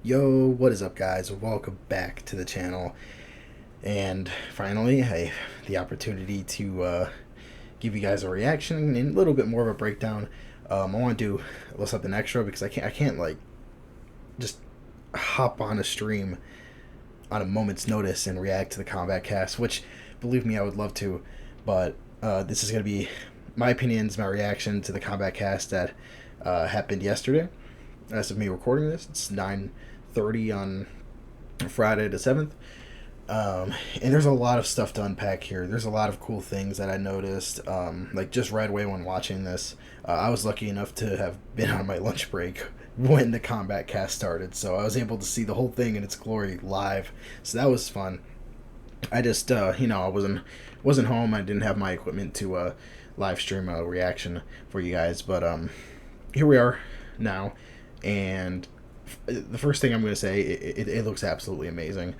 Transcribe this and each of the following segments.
Yo, what is up, guys? Welcome back to the channel. And finally, I have the opportunity to give you guys a reaction and a little bit more of a breakdown. I want to do a little something extra because I can't like just hop on a stream on a moment's notice and react to the Kombat cast, which, believe me, I would love to. But this is going to be my opinions, my reaction to the Kombat cast that happened yesterday. As of me recording this, it's 9:30 on Friday the 7th. And there's a lot of stuff to unpack here. There's a lot of cool things that I noticed. Like just right away when watching this, I was lucky enough to have been on my lunch break when the Kombat cast started, so I was able to see the whole thing in its glory live. So that was fun. I just, I wasn't home. I didn't have my equipment to live stream a reaction for you guys, but here we are now. And the first thing I'm going to say, it looks absolutely amazing.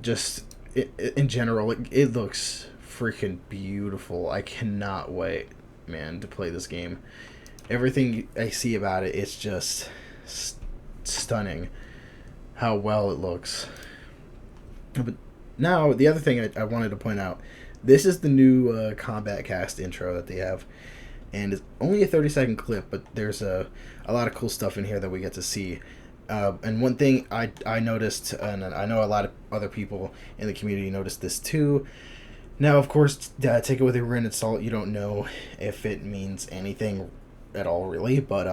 Just in general, it looks freaking beautiful. I cannot wait, man, to play this game. Everything I see about it, it's just stunning how well it looks. But now, the other thing I wanted to point out, this is the new Combat Cast intro that they have. And it's only a 30-second clip, but there's a lot of cool stuff in here that we get to see. And one thing I noticed, and I know a lot of other people in the community noticed this too. Now, of course, take it with a grain of salt. You don't know if it means anything at all, really. But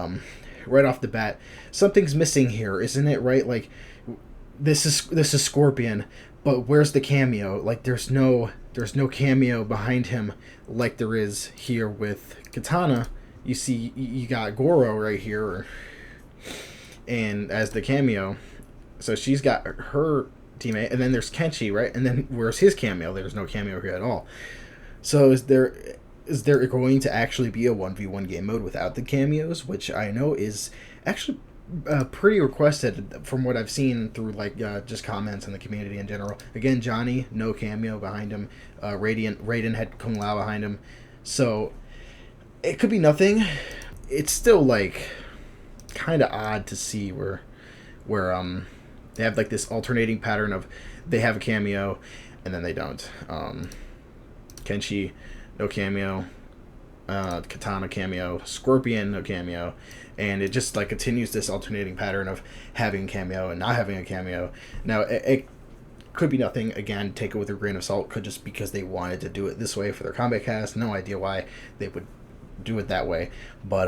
right off the bat, something's missing here, isn't it? Right? Like this is Scorpion, but where's the cameo? Like there's no cameo behind him like there is here with Katana. You see, you got Goro right here, and as the cameo, so she's got her teammate, and then there's Kenshi, right? And then where's his cameo? There's no cameo here at all. So is there going to actually be a 1v1 game mode without the cameos, which I know is actually pretty requested from what I've seen through like just comments in the community in general. Again, Johnny, no cameo behind him. Raiden had Kung Lao behind him, so it could be nothing. It's still like kind of odd to see where they have like this alternating pattern of they have a cameo and then they don't. Kenshi, no cameo. Katana cameo, Scorpion no cameo, and it just like continues this alternating pattern of having a cameo and not having a cameo. Now it could be nothing. Again, take it with a grain of salt. Could just because they wanted to do it this way for their combat cast. No idea why they would do it that way, but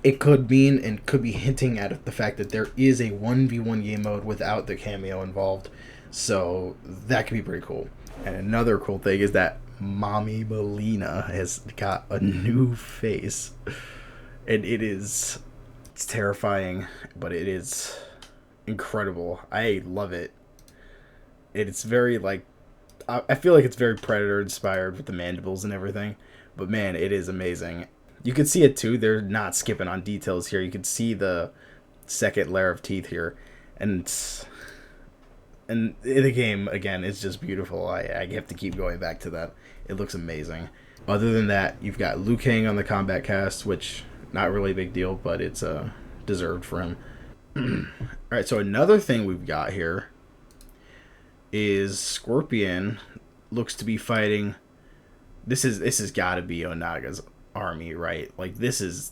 it could mean and could be hinting at the fact that there is a 1v1 game mode without the cameo involved. So that could be pretty cool. And another cool thing is that Mommy Melina has got a new face, and it's terrifying, but it is incredible. I love it. It's very like I feel like it's very Predator inspired with the mandibles and everything, but man, it is amazing. You could see it too. They're not skipping on details here. You could see the second layer of teeth here, and the game again is just beautiful. I have to keep going back to that. It looks amazing. Other than that, you've got Liu Kang on the Combat cast, which not really a big deal, but it's deserved for him. All right, so another thing we've got here is Scorpion looks to be fighting. This has got to be Onaga's army, right? Like these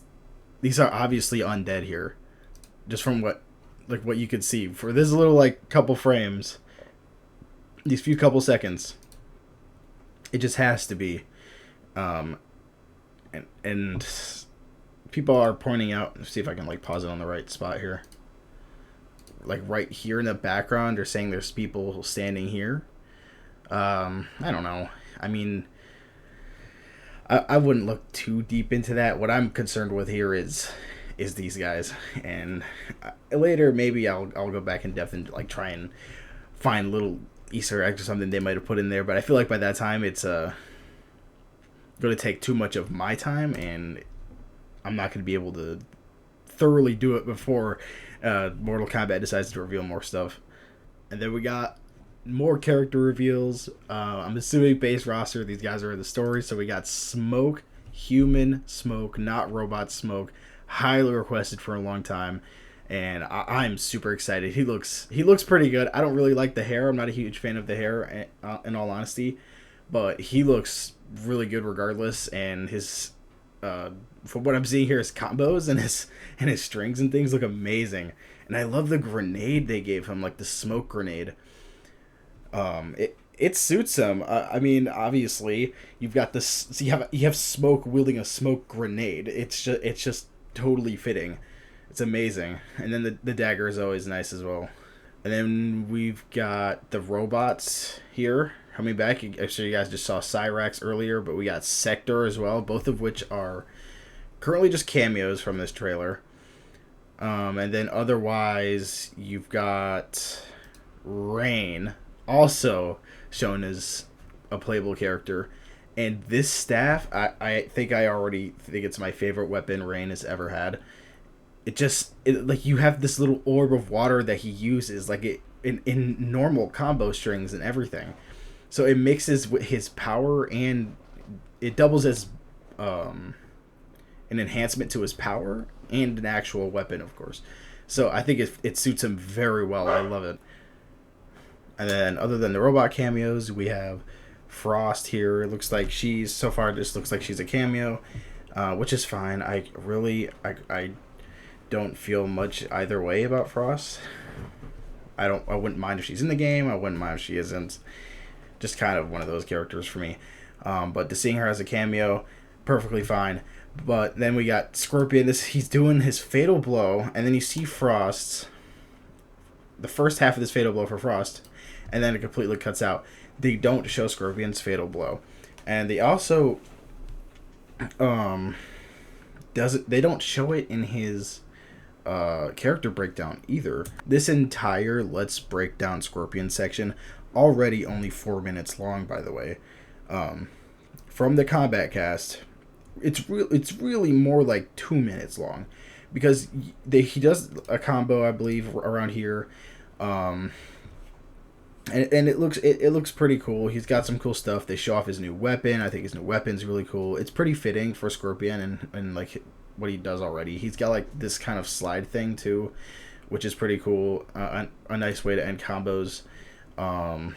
are obviously undead here, just from what you could see for this little like couple frames, these few couple seconds. It just has to be, and people are pointing out. Let's see if I can like pause it on the right spot here. Like right here in the background, they're saying there's people standing here. I don't know. I mean, I wouldn't look too deep into that. What I'm concerned with here is these guys, and later maybe I'll go back in depth and like try and find little Easter eggs or something they might have put in there. But I feel like by that time it's going to take too much of my time, and I'm not going to be able to thoroughly do it before Mortal Kombat decides to reveal more stuff. And then we got more character reveals. I'm assuming base roster, these guys are in the story. So we got Smoke, human Smoke, not robot Smoke. Highly requested for a long time. and I'm super excited. He looks pretty good. I don't really like the hair. I'm not a huge fan of the hair, in all honesty, but he looks really good regardless. And his from what I'm seeing here, his combos and his strings and things look amazing. And I love the grenade they gave him, like the smoke grenade. It suits him. I mean, obviously, you've got this. So you have smoke wielding a smoke grenade. It's just totally fitting. It's amazing. And then the dagger is always nice as well. And then we've got the robots here coming back. I'm sure you guys just saw Cyrax earlier, but we got Sector as well, both of which are currently just cameos from this trailer. And then otherwise, you've got Rain, also shown as a playable character. And this staff, I think I already think it's my favorite weapon Rain has ever had. Like you have this little orb of water that he uses like in normal combo strings and everything. So it mixes with his power, and it doubles as an enhancement to his power and an actual weapon, of course. So I think it suits him very well. I love it. And then other than the robot cameos, we have Frost here. It looks like so far this looks like she's a cameo, which is fine. I don't feel much either way about Frost. I wouldn't mind if she's in the game. I wouldn't mind if she isn't. Just kind of one of those characters for me. But seeing her as a cameo, perfectly fine. But then we got Scorpion. He's doing his fatal blow, and then you see Frost. The first half of this fatal blow for Frost, and then it completely cuts out. They don't show Scorpion's fatal blow, and they also they don't show it in his character breakdown either. This entire Let's Break Down Scorpion section, already only 4 minutes long, by the way, from the Kombat Kast, it's really more like 2 minutes long, because he does a combo, I believe, around here, and it looks pretty cool. He's got some cool stuff. They show off his new weapon. I think his new weapon's really cool. It's pretty fitting for Scorpion and like what he does already. He's got like this kind of slide thing too, which is pretty cool. A nice way to end combos. Trying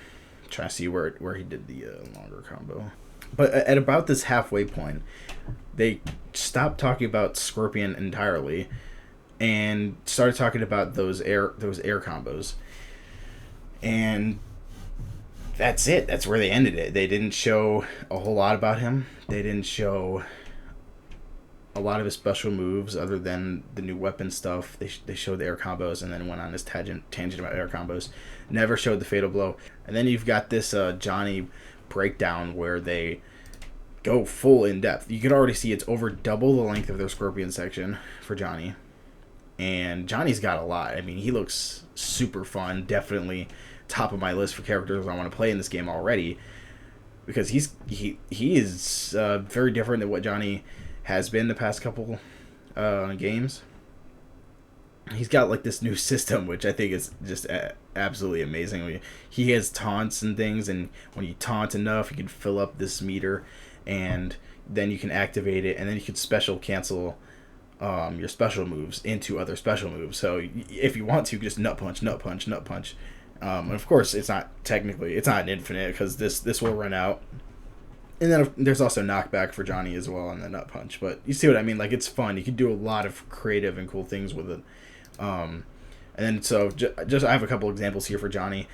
to see where he did the longer combo. But at about this halfway point, they stopped talking about Scorpion entirely and started talking about those air combos. And that's it. That's where they ended it. They didn't show a whole lot about him. They didn't show a lot of his special moves other than the new weapon stuff. They showed the air combos and then went on this tangent about air combos. Never showed the fatal blow. And then you've got this Johnny breakdown where they go full in depth. You can already see it's over double the length of their Scorpion section for Johnny. And Johnny's got a lot. I mean, he looks super fun. Definitely top of my list for characters I want to play in this game already, because he is very different than what Johnny has been the past couple games. He's got like this new system, which I think is just absolutely amazing. He has taunts and things, and when you taunt enough, you can fill up this meter, and then you can activate it, and then you can special cancel your special moves into other special moves. So if you want to, just nut punch. And of course, it's not an infinite, because this will run out. And then there's also knockback for Johnny as well on the nut punch. But you see what I mean? Like, it's fun. You can do a lot of creative and cool things with it. And then so just I have a couple examples here for Johnny.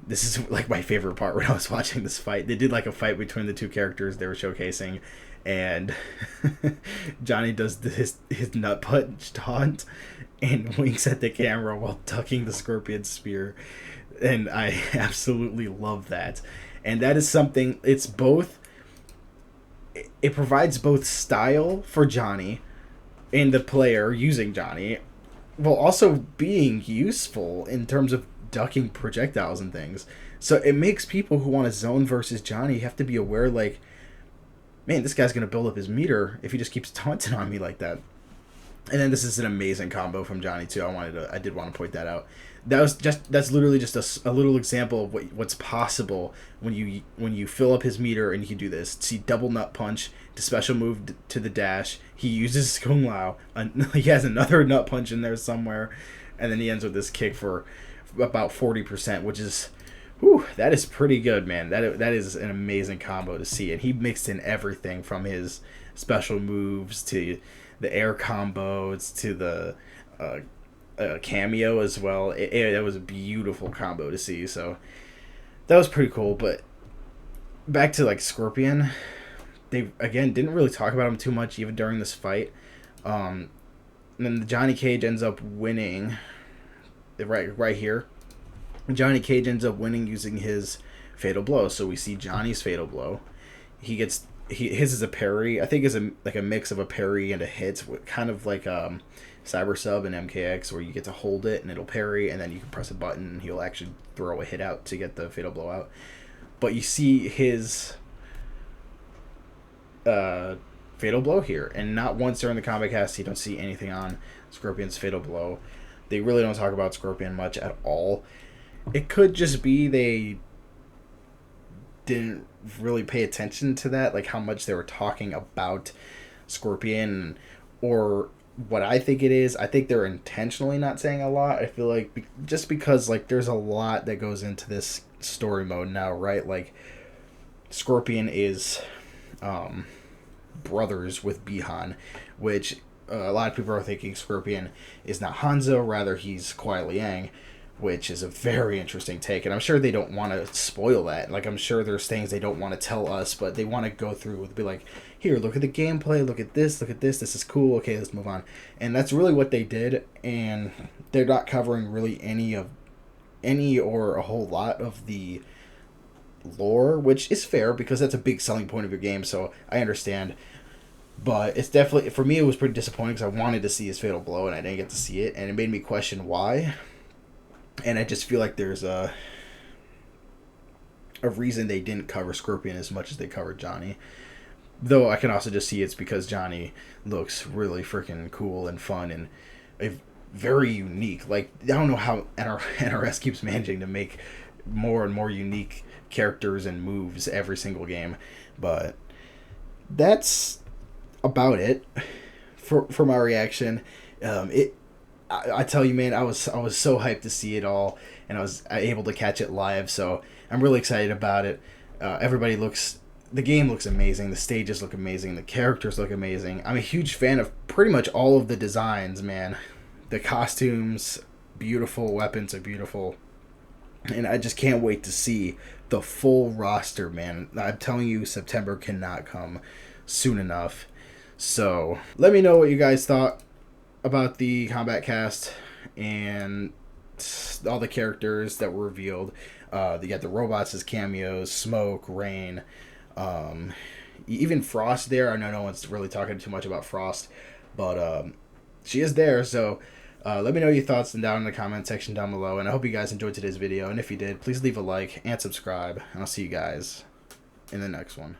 This is like my favorite part when I was watching this fight. They did like a fight between the two characters they were showcasing, and Johnny does his nut punch taunt and winks at the camera while ducking the Scorpion spear, and I absolutely love that. And that is something, it provides both style for Johnny and the player using Johnny, while also being useful in terms of ducking projectiles and things. So it makes people who want to zone versus Johnny have to be aware, like, man, this guy's going to build up his meter if he just keeps taunting on me like that. And then this is an amazing combo from Johnny too. I did want to point that out. That's literally just a little example of what's possible when you fill up his meter and you can do this. See double nut punch, the special move to the dash. He uses Kung Lao. He has another nut punch in there somewhere, and then he ends with this kick for about 40%, which is, whew, that is pretty good, man. That is an amazing combo to see, and he mixed in everything from his special moves to the air combos to the Kameo as well. That was a beautiful combo to see, so that was pretty cool. But back to like Scorpion, they again didn't really talk about him too much even during this fight. And then Johnny Cage ends up winning right here. Johnny Cage ends up winning using his fatal blow. So we see Johnny's fatal blow. His is a parry. I think is like a mix of a parry and a hit, kind of like Cyber Sub and MKX, where you get to hold it and it'll parry, and then you can press a button and he'll actually throw a hit out to get the fatal blow out. But you see his fatal blow here, and not once during the Kombat cast you don't see anything on Scorpion's fatal blow. They really don't talk about Scorpion much at all. It could just be they didn't really pay attention to that, like how much they were talking about Scorpion, or what I think it is. I think they're intentionally not saying a lot. I feel like just because like there's a lot that goes into this story mode now, right? Like Scorpion is brothers with Bihan, which a lot of people are thinking Scorpion is not Hanzo, rather he's Kuai Liang, which is a very interesting take, and I'm sure they don't want to spoil that. Like, I'm sure there's things they don't want to tell us, but they want to go through and be like, here, look at the gameplay, look at this, this is cool, okay, let's move on. And that's really what they did, and they're not covering really any or a whole lot of the lore, which is fair, because that's a big selling point of your game, so I understand. But it's definitely, for me, it was pretty disappointing, because I wanted to see his fatal blow, and I didn't get to see it, and it made me question why. And I just feel like there's a reason they didn't cover Scorpion as much as they covered Johnny. Though I can also just see it's because Johnny looks really freaking cool and fun and very unique. Like, I don't know how NRS keeps managing to make more and more unique characters and moves every single game. But that's about it for my reaction. I tell you, man, I was so hyped to see it all, and I was able to catch it live, so I'm really excited about it. The game looks amazing, the stages look amazing, the characters look amazing. I'm a huge fan of pretty much all of the designs, man. The costumes, beautiful, weapons are beautiful, and I just can't wait to see the full roster, man. I'm telling you, September cannot come soon enough. So let me know what you guys thought about the Kombat cast and all the characters that were revealed. You got the robots as cameos, Smoke, Rain, even Frost there. I know no one's really talking too much about Frost, but she is there. So let me know your thoughts down in the comment section down below, and I hope you guys enjoyed today's video, and if you did, please leave a like and subscribe, and I'll see you guys in the next one.